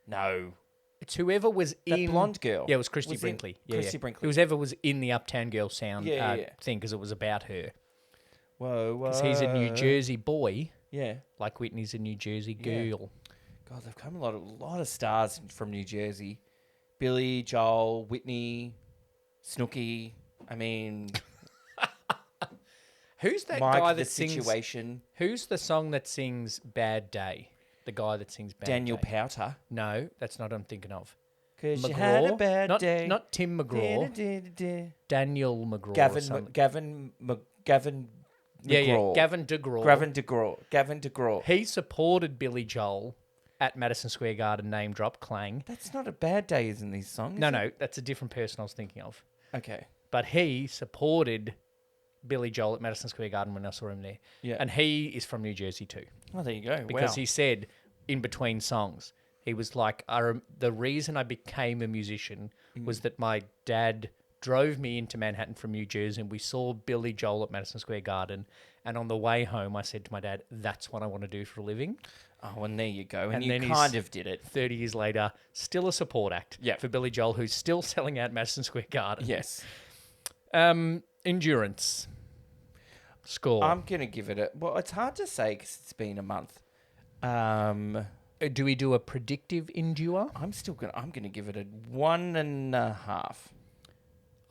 No, It's whoever was that in... blonde girl. Yeah, it was Christy Was in- Brinkley. Yeah, Christy yeah. Brinkley. It was ever was in the Uptown Girl sound Yeah, yeah. thing because it was about her. Whoa, whoa. Because he's a New Jersey boy, Yeah. like Whitney's a New Jersey Yeah. girl. God, they've come a lot of stars from New Jersey. Billy, Joel, Whitney, Snooki. I mean, Who's that Mike, guy the that sings... situation. Who's the song that sings Bad Day? The guy that sings Bad Daniel Day. Powter. No, that's not what I'm thinking of. Because you had a bad not, day. Not Tim McGraw. Daniel McGraw. or Gavin something. Gavin Yeah, McGraw. Gavin DeGraw. Gavin DeGraw. He supported Billy Joel at Madison Square Garden, name drop, clang. That's not a bad day, isn't this song? No, that's a different person I was thinking of. Okay. But he supported Billy Joel at Madison Square Garden when I saw him there. Yeah. And he is from New Jersey too. Oh, there you go. Because wow. he said in between songs, he was like, the reason I became a musician was that my dad drove me into Manhattan from New Jersey and we saw Billy Joel at Madison Square Garden. And on the way home, I said to my dad, that's what I want to do for a living. Oh, and there you go. And, And you then kind of did it. 30 years later, still a support act for Billy Joel, who's still selling out Madison Square Garden. Yes. Endurance. Score. I'm going to give it well, it's hard to say because it's been a month. Do we do a predictive endure? I'm going to give it a 1.5.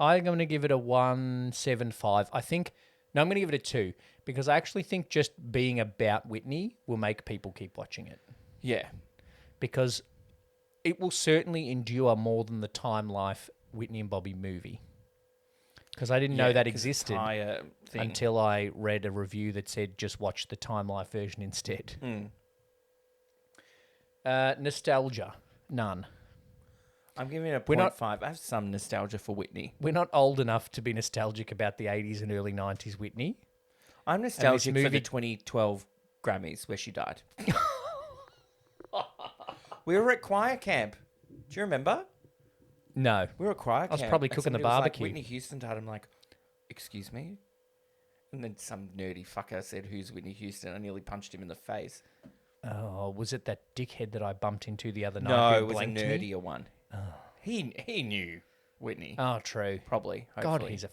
I'm going to give it a 1.75. I'm going to give it a 2 because I actually think just being about Whitney will make people keep watching it. Yeah. Because it will certainly endure more than the Time Life Whitney and Bobby movie. Because I didn't know that existed until I read a review that said just watch the Time Life version instead. Nostalgia, none. I'm giving it a We're 0.5. I have some nostalgia for Whitney. We're not old enough to be nostalgic about the 80s and early 90s Whitney. I'm nostalgic for movie- the 2012 Grammys where she died. We were at choir camp. Do you remember? No. We were at choir camp. I was probably and cooking the somebody was barbecue. Like, Whitney Houston died. I'm like, excuse me? And then some nerdy fucker said, who's Whitney Houston? I nearly punched him in the face. Oh, was it that dickhead that I bumped into the other night? No, who it was a blanked me? nerdier one. He knew Whitney. Oh, true. Probably. God, Hopefully. he's a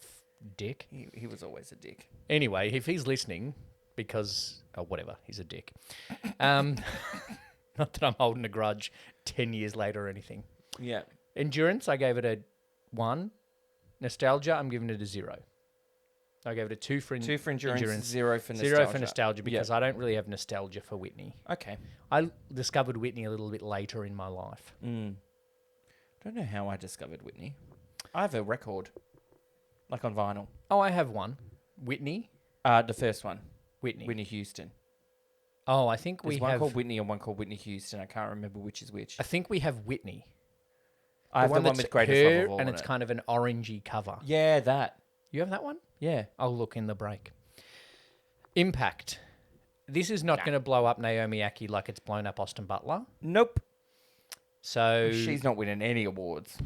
dick. He was always a dick. Anyway, if he's listening, because... Oh, whatever. He's a dick. Not that I'm holding a grudge 10 years later or anything. Yeah. Endurance, I gave it a 1. Nostalgia, I'm giving it a 0. I gave it a 2 for, 2 for endurance, 0 for nostalgia. 0 for nostalgia because I don't really have nostalgia for Whitney. Okay. I discovered Whitney a little bit later in my life. Don't know how I discovered Whitney. I have a record, like on vinyl. Oh, I have one. Whitney? The first one, Whitney. Whitney Houston. Oh, I think There's we one have... called Whitney and one called Whitney Houston. I can't remember which is which. I think we have Whitney. I have the one that's with Greatest her, Love of All and on it's it. kind of an orangey cover. Yeah, that. You have that one? Yeah. I'll look in the break. Impact. This is not going to blow up Naomi Aki like it's blown up Austin Butler. Nope. So, She's not winning any awards.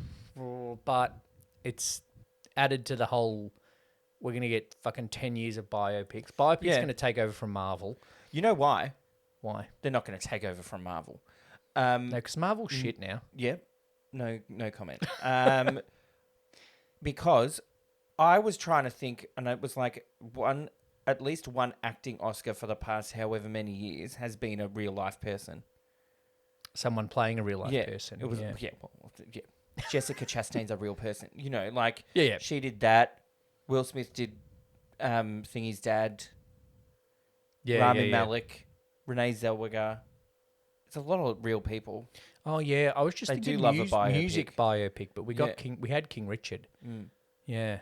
but it's added to the whole. We're going to get fucking 10 years of biopics. Biopics Yeah. going to take over from Marvel. You know why? Why? They're not going to take over from Marvel. No, because Marvel's shit now. Yeah. No comment. Because I was trying to think, and it was like one at least one acting Oscar for the past however many years has been a real life person. Someone playing a real life person. It was yeah. Jessica Chastain's a real person. You know, like Yeah. she did that. Will Smith did Thingy's dad. Rami Malek, Renee Zellweger. It's a lot of real people. Oh yeah, I was just They thinking do love a biopic. music biopic, but we got Yeah. King. We had King Richard. Mm. Yeah,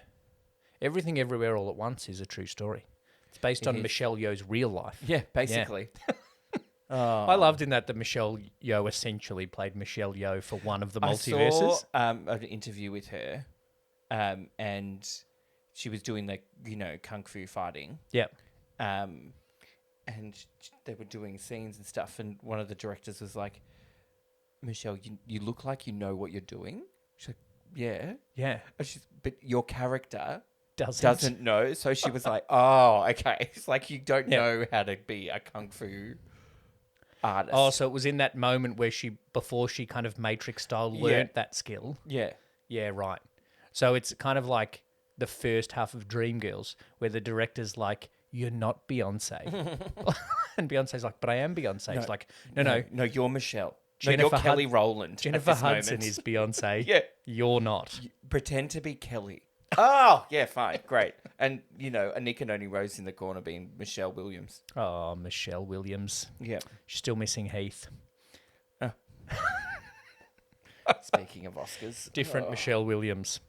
Everything Everywhere All at Once is a true story. It's based It on is. Michelle Yeoh's real life. Yeah, basically. Oh. I loved in that Michelle Yeoh essentially played Michelle Yeoh for one of the I multiverses. saw an interview with her, and she was doing kung fu fighting. Yeah. And they were doing scenes and stuff, and one of the directors was like, "Michelle, you look like you know what you're doing." She's like, "Yeah." Yeah. But your character Doesn't. know. So she was like, "Oh, okay." It's like you don't Yeah. know how to be a kung fu artist. Oh, so it was in that moment where before she kind of Matrix style learnt that skill. Yeah. Yeah, right. So it's kind of like the first half of Dreamgirls where the director's like, "You're not Beyonce." And Beyonce's like, "But I am Beyonce." It's like, no. No, you're Michelle. Jennifer No, you're Kelly Rowland. Jennifer at this Hudson moment. is Beyonce. Yeah. You're not. Pretend to be Kelly. Oh, yeah, fine. Great. And, Anika Noni Rose in the corner being Michelle Williams. Oh, Michelle Williams. Yeah. She's still missing Heath. Speaking of Oscars. Different Michelle Williams.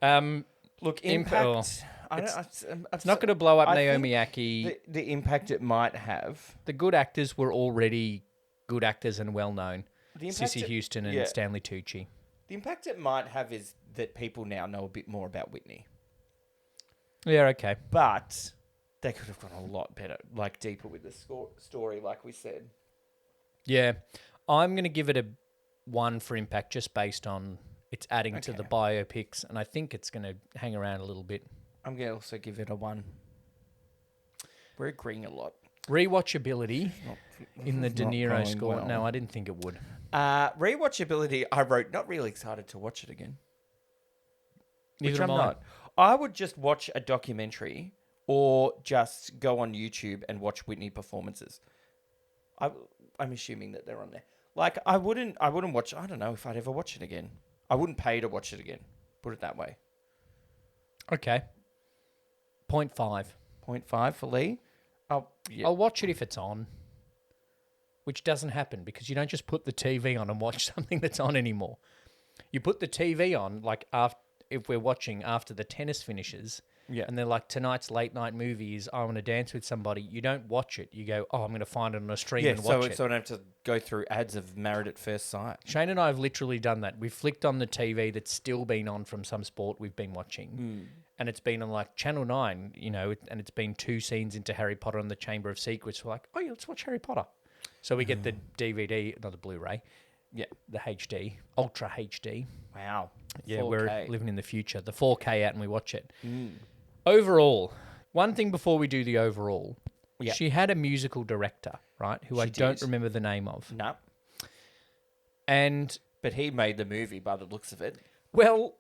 Look, impact. It's not going to blow up I Naomi think Ackie. The impact it might have. The good actors were already good actors and well known. The impact Sissy Houston and Stanley Tucci. The impact it might have is that people now know a bit more about Whitney. Yeah, okay. But they could have gone a lot better, deeper with the story, like we said. Yeah. I'm going to give it a 1 for impact just based on it's adding to the biopics, and I think it's going to hang around a little bit. I'm going to also give it a 1. We're agreeing a lot. Rewatchability in the De not Niro going score. well. No, I didn't think it would. Rewatchability, I wrote, not really excited to watch it again. Neither Which am I'm I. not. I would just watch a documentary or just go on YouTube and watch Whitney performances. I'm assuming that they're on there. I wouldn't watch. I don't know if I'd ever watch it again. I wouldn't pay to watch it again. Put it that way. Okay. 0.5. 0.5 for Lee. Oh, yeah. I'll watch it if it's on, which doesn't happen because you don't just put the TV on and watch something that's on anymore. You put the TV on, if we're watching after the tennis finishes, and they're like, tonight's late night movie is I Want to Dance with Somebody. You don't watch it. You go, oh, I'm going to find it on a stream and watch it. So I don't have to go through ads of Married at First Sight. Shane and I have literally done that. We've flicked on the TV that's still been on from some sport we've been watching. And it's been on Channel 9, and it's been 2 scenes into Harry Potter and the Chamber of Secrets. We're like, oh yeah, let's watch Harry Potter. So we get the DVD, not the Blu-ray. Yeah. The HD, Ultra HD. Wow. Yeah, 4K. we're living in the future. The 4K out and we watch it. Overall, one thing before we do the overall, she had a musical director, right, who I don't remember the name of. No. But he made the movie by the looks of it. Well,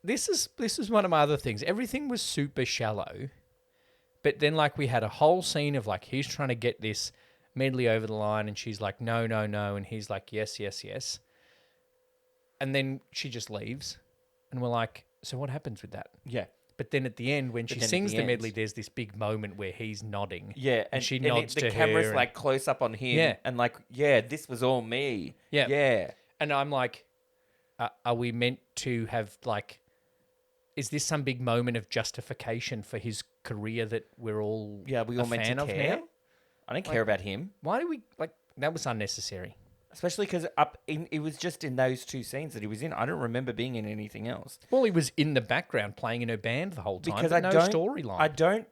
this is one of my other things. Everything was super shallow, but then we had a whole scene of he's trying to get this medley over the line, and she's like, no, no, no, and he's like, yes, yes, yes. And then she just leaves, and we're like, so what happens with that? Yeah. But then at the end, when she sings the medley, there's this big moment where he's nodding. Yeah, and she nods to her. The camera's close up on him. Yeah. And this was all me. Yeah. Yeah. And I'm like, are we meant to have is this some big moment of justification for his career that we're all we all meant fan to of care? now? I don't care about him. Why do we that was unnecessary. Especially because it was just in those 2 scenes that he was in. I don't remember being in anything else. Well, he was in the background playing in her band the whole time, Because but no storyline. I don't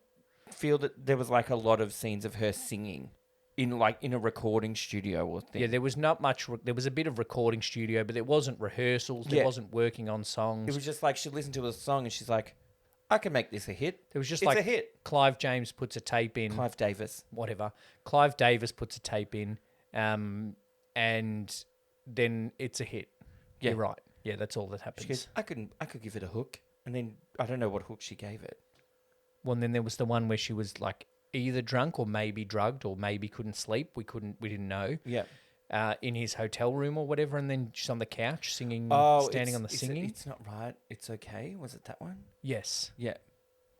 feel that there was a lot of scenes of her singing in a recording studio or thing. Yeah, there was not much. There was a bit of recording studio, but there wasn't rehearsals. There wasn't working on songs. It was just she listened to a song and she's like, I can make this a hit. It was just it's a hit. Clive James puts a tape in. Clive Davis. Whatever. Clive Davis puts a tape in. And then it's a hit. Yeah. You're right. Yeah, that's all that happens. She goes, I could give it a hook. And then I don't know what hook she gave it. Well, and then there was the one where she was like either drunk or maybe drugged or maybe couldn't sleep. We didn't know. Yeah. In his hotel room or whatever, and then she's on the couch singing, standing on the singing. It's not right. It's okay. Was it that one? Yes. Yeah.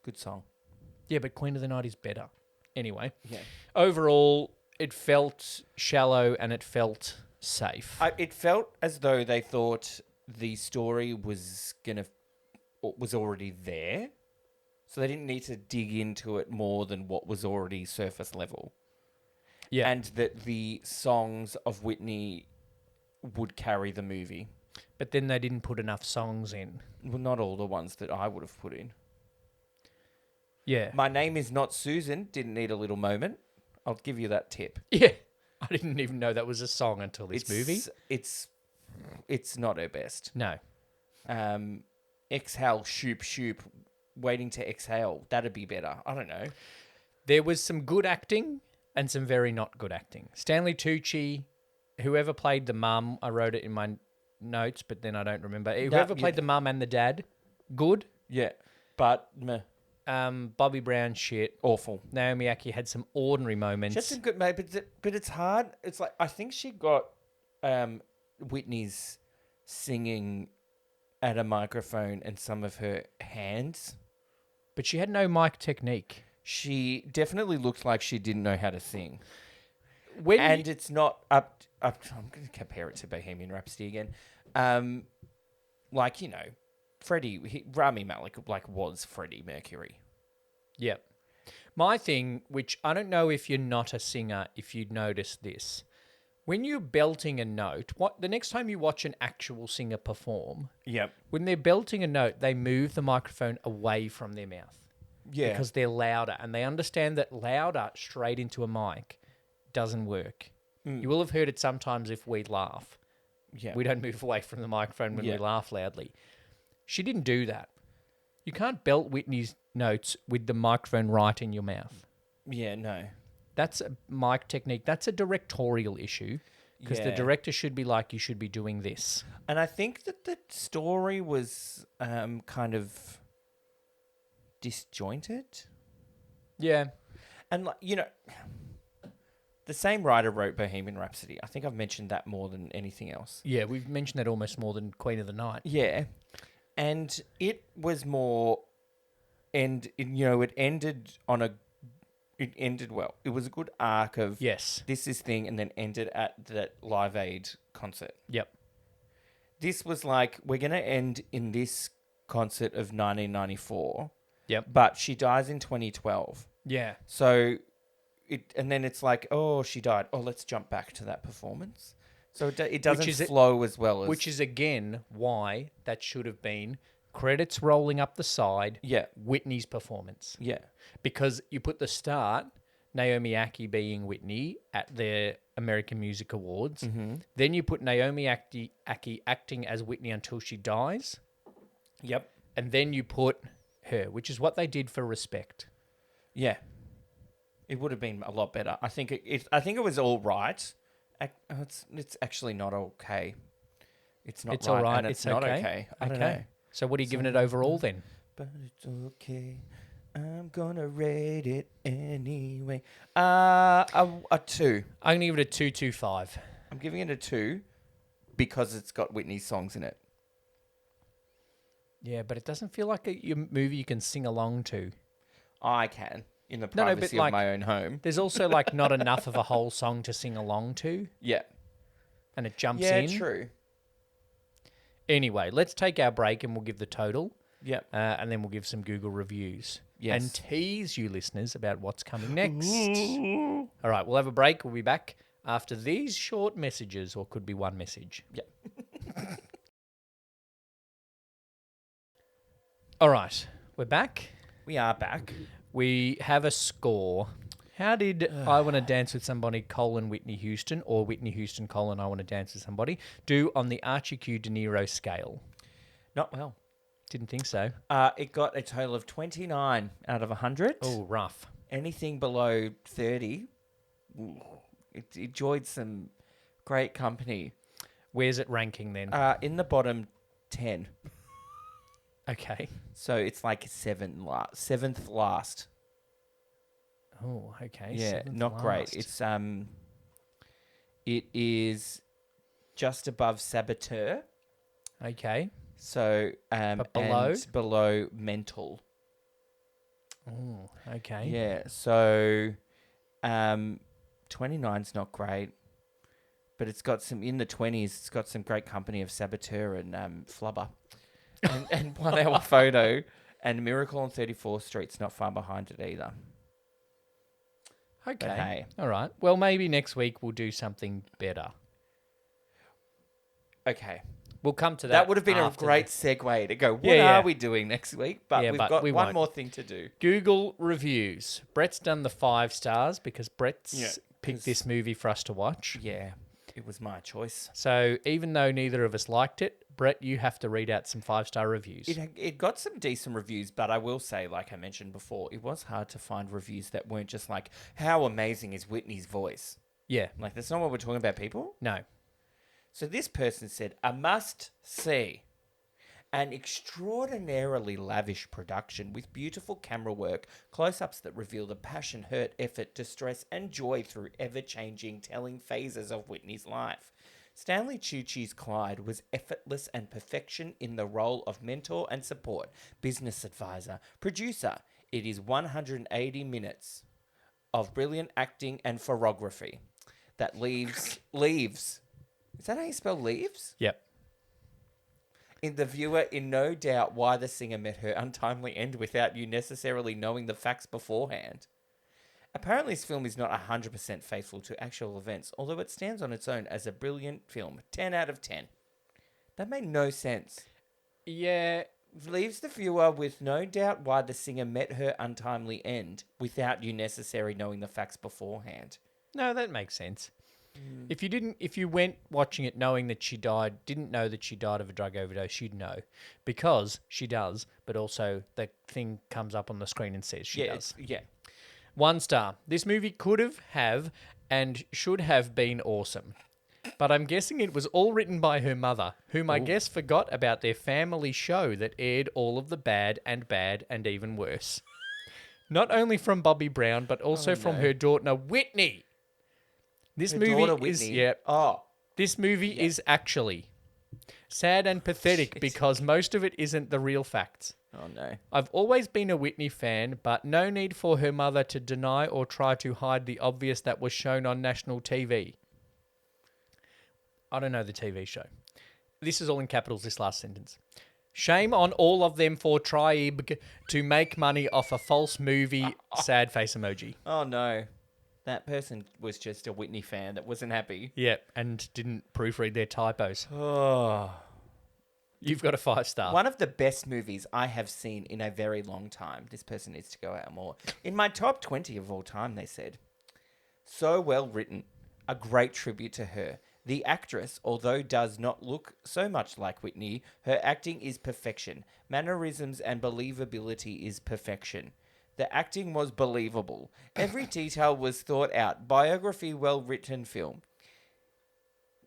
Good song. Yeah, but Queen of the Night is better. Anyway. Yeah. Overall, it felt shallow and it felt safe. It felt as though they thought the story was already there, so they didn't need to dig into it more than what was already surface level. Yeah. And that the songs of Whitney would carry the movie. But then they didn't put enough songs in. Well, not all the ones that I would have put in. Yeah. My Name Is Not Susan didn't need a little moment. I'll give you that tip. Yeah. I didn't even know that was a song until this movie. It's not her best. No. Exhale, shoop, shoop, waiting to exhale. That'd be better. I don't know. There was some good acting and some very not good acting. Stanley Tucci, whoever played the mum, I wrote it in my notes, but then I don't remember. Whoever played the mum and the dad, good. Yeah, but meh. Bobby Brown, shit. Awful. Naomi Aki had some ordinary moments. Just some good, mate, but it's hard. It's like, I think she got Whitney's singing at a microphone and some of her hands. But she had no mic technique. She definitely looked like she didn't know how to sing. It's not up. I'm going to compare it to Bohemian Rhapsody again. Like, you know, Rami Malek was Freddie Mercury. Yep. My thing, which I don't know if you're not a singer, if you'd notice this, when you're belting a note, the next time you watch an actual singer perform, Yep. when they're belting a note, they move the microphone away from their mouth. Yeah. Because they're louder, and they understand that louder straight into a mic doesn't work. You will have heard it sometimes if we laugh. Yeah. We don't move away from the microphone when Yeah. we laugh loudly. She didn't do that. You can't belt Whitney's notes with the microphone right in your mouth. Yeah, no. That's a mic technique. That's a directorial issue because the Yeah. director should be like, you should be doing this. And I think that the story was kind of disjointed. Yeah. And, like, you know, the same writer wrote Bohemian Rhapsody. I think I've mentioned that more than anything else. Yeah, we've mentioned that almost more than Queen of the Night. Yeah. And it was more, it ended well. It was a good arc of Yes. this thing, and then ended at that Live Aid concert. Yep. This was like, we're going to end in this concert of 1994. Yep. But she dies in 2012. Yeah. So, and then it's like, oh, she died. Oh, let's jump back to that performance. So it doesn't flow as well as... Which is, again, why that should have been credits rolling up the side, Yeah. Whitney's performance. Yeah. Because you put the start, Naomi Aki being Whitney at the American Music Awards. Mm-hmm. Then you put Naomi Aki acting as Whitney until she dies. Yep. And then you put her, which is what they did for Respect. Yeah. It would have been a lot better. I think it was all right. It's actually not okay. It's not It's right. all right. And it's not okay. I don't know. So what are you giving it overall then? But it's okay. I'm gonna rate it anyway. A 2. I'm going to give it a 2.25. I'm giving it a 2 because it's got Whitney's songs in it. Yeah, but it doesn't feel like a movie you can sing along to. I can, in the No, privacy but of my own home. There's also like not enough of a whole song to sing along to, Yeah. and it jumps Yeah, in. true. Anyway, let's take our break and we'll give the total. Yeah. And then we'll give some Google reviews. Yes. And tease you listeners about what's coming next. All right, we'll have a break. We'll be back after these short messages, or could be one message. Yeah. All right, we're back. We are back. We have a score. How did I Want to Dance with Somebody, Whitney Houston, or Whitney Houston, I Want to Dance with Somebody, do on the Archie Q De Niro scale? Not well. Didn't think so. It got a total of 29 out of 100. Oh, rough. Anything below 30, it enjoyed some great company. Where's it ranking then? In the bottom 10. Okay. So it's like seventh last. Oh, okay. Yeah, Seventh not great. last. It is just above Saboteur. Okay. So But below? and below Mental. Oh, okay. Yeah. So 29's not great. But it's got some in the 20s. It's got some great company of Saboteur and Flubber, and 1 Hour Photo, and Miracle on 34th Street's not far behind it either. Okay. But hey, All right. Well, maybe next week we'll do something better. okay, We'll come to that. that would have been a after great the- segue to go. What Yeah. are we doing next week? But Yeah, we've but got we one won't. more thing to do. Google reviews. Brett's done the 5 stars because Brett's Yeah, picked 'cause- this movie for us to watch. Yeah, it was my choice. So even though neither of us liked it, Brett, you have to read out some 5-star reviews. It got some decent reviews, but I will say, like I mentioned before, it was hard to find reviews that weren't just like, "How amazing is Whitney's voice?" Yeah. Like, that's not what we're talking about, people. No. So this person said, a must see. An extraordinarily lavish production with beautiful camera work, close-ups that reveal the passion, hurt, effort, distress, and joy through ever-changing telling phases of Whitney's life. Stanley Tucci's Clyde was effortless and perfection in the role of mentor and support, business advisor, producer. It is 180 minutes of brilliant acting and photography that leaves... Is that how you spell leaves? Yep. In the viewer in no doubt why the singer met her untimely end without you necessarily knowing the facts beforehand. Apparently this film is not 100% faithful to actual events, although it stands on its own as a brilliant film. 10 out of 10. That made no sense. Yeah. Leaves the viewer with no doubt why the singer met her untimely end without you necessarily knowing the facts beforehand. No, that makes sense. If you went watching it knowing that she died, didn't know that she died of a drug overdose, you'd know. Because she does, but also the thing comes up on the screen and says she does. Yeah. 1 star. This movie could have and should have been awesome. But I'm guessing it was all written by her mother, whom I guess forgot about their family show that aired all of the bad and even worse. Not only from Bobby Brown, but also from her daughter Whitney. This Her movie daughter is Whitney. Oh. This movie is actually sad and pathetic Shit. because most of it isn't the real facts. Oh no. I've always been a Whitney fan, but no need for her mother to deny or try to hide the obvious that was shown on national TV. I don't know the TV show. This is all in capitals, this last sentence. Shame on all of them for trying to make money off a false movie, sad face emoji. Oh no. That person was just a Whitney fan that wasn't happy. Yeah, and didn't proofread their typos. Oh. You've got a 5 star. One of the best movies I have seen in a very long time. This person needs to go out more. In my top 20 of all time, they said. So well written. A great tribute to her. The actress, although does not look so much like Whitney, her acting is perfection. Mannerisms and believability is perfection. The acting was believable. Every detail was thought out. Biography, well-written film.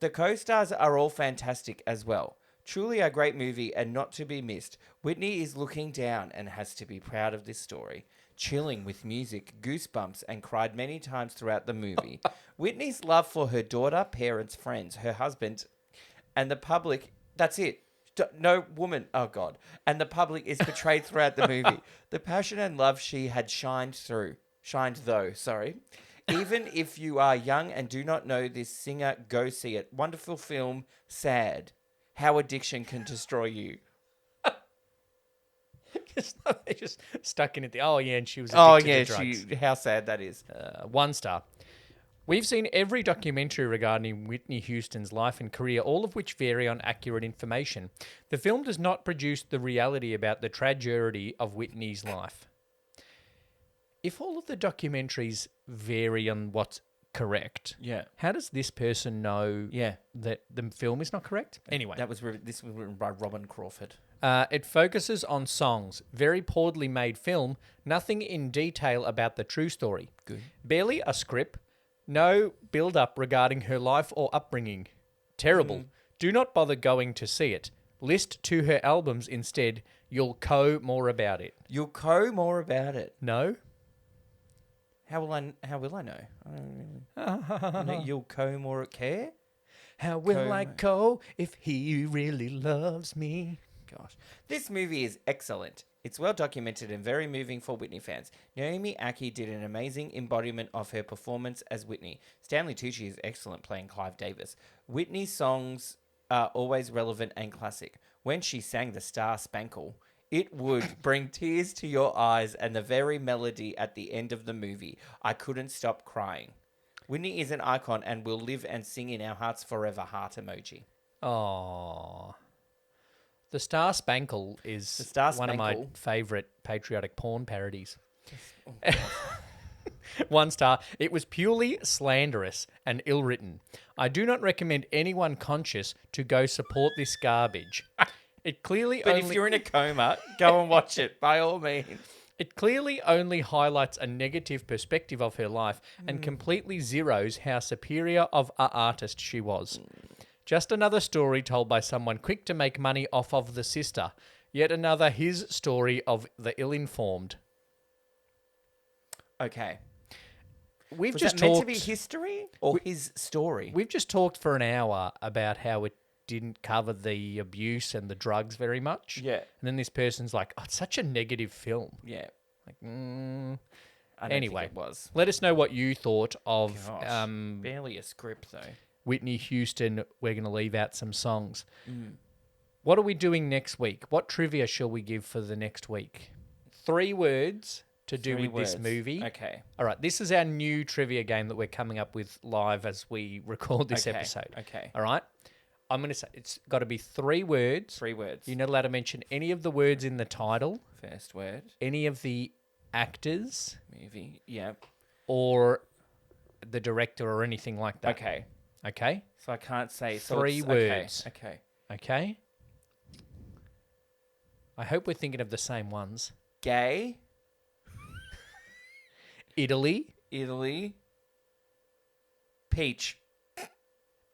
The co-stars are all fantastic as well. Truly a great movie and not to be missed. Whitney is looking down and has to be proud of this story. Chilling with music, goosebumps, and cried many times throughout the movie. Whitney's love for her daughter, parents, friends, her husband, and the public, that's it. No woman, oh God. And the public is portrayed throughout the movie. The passion and love she had shined though. Even if you are young and do not know this singer, go see it. Wonderful film, sad. How addiction can destroy you. They just stuck in it. And she was addicted to drugs. How sad that is. 1 star. We've seen every documentary regarding Whitney Houston's life and career, all of which vary on accurate information. The film does not produce the reality about the tragedy of Whitney's life. If all of the documentaries vary on what's correct, how does this person know that the film is not correct? Anyway. This was written by Robin Crawford. It focuses on songs. Very poorly made film. Nothing in detail about the true story. Good. Barely a script. No build-up regarding her life or upbringing. Terrible. Do not bother going to see it. List to her albums instead. You'll co more about it. You'll co more about it. No? How will I know? I don't really. No, you'll co more care? How will I co if he really loves me? Gosh. This movie is excellent. It's well documented and very moving for Whitney fans. Naomi Ackie did an amazing embodiment of her performance as Whitney. Stanley Tucci is excellent playing Clive Davis. Whitney's songs are always relevant and classic. When she sang the Star Spangled, it would bring tears to your eyes, and the very melody at the end of the movie. I couldn't stop crying. Whitney is an icon and will live and sing in our hearts forever. Heart emoji. Oh. The Star Spangled is one of my favourite patriotic porn parodies. Oh, 1 star. It was purely slanderous and ill-written. I do not recommend anyone conscious to go support this garbage. It clearly But if you're in a coma, go and watch it, by all means. It clearly only highlights a negative perspective of her life and completely zeroes how superior of an artist she was. Just another story told by someone quick to make money off of the sister. Yet another his story of the ill-informed. Okay. We've Was just that meant talked to be history or his story? We've just talked for an hour about how it didn't cover the abuse and the drugs very much. Yeah. And then this person's like, oh, it's such a negative film. Yeah. Like, I don't anyway, think it was. let us know what you thought of Gosh, barely a script, though. Whitney Houston. We're going to leave out some songs. What are we doing next week? What trivia shall we give for the next week? 3 words to do with this movie. Okay. All right. This is our new trivia game that we're coming up with live as we record this Okay, episode. okay. All right. I'm going to say it's got to be 3 words. 3 words. You're not allowed to mention any of the words in the title, First word. any of the actors, Movie. Yeah. or the director or anything like that. Okay. Okay? So I can't say... 3 words. Okay. Okay? I hope we're thinking of the same ones. Gay. Italy. Italy. Peach.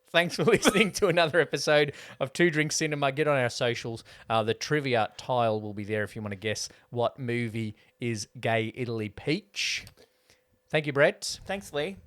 Thanks for listening to another episode of 2 Drink Cinema. Get on our socials. The trivia tile will be there if you want to guess what movie is Gay Italy Peach. Thank you, Brett. Thanks, Lee.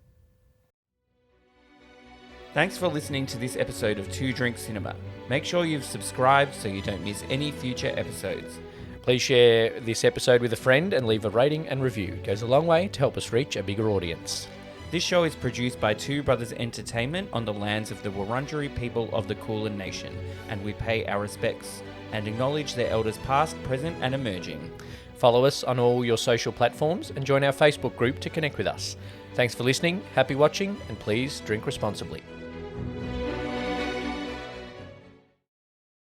Thanks for listening to this episode of 2 Drink Cinema. Make sure you've subscribed so you don't miss any future episodes. Please share this episode with a friend and leave a rating and review. It goes a long way to help us reach a bigger audience. This show is produced by Two Brothers Entertainment on the lands of the Wurundjeri people of the Kulin Nation, and we pay our respects and acknowledge their elders past, present and emerging. Follow us on all your social platforms and join our Facebook group to connect with us. Thanks for listening, happy watching, and please drink responsibly.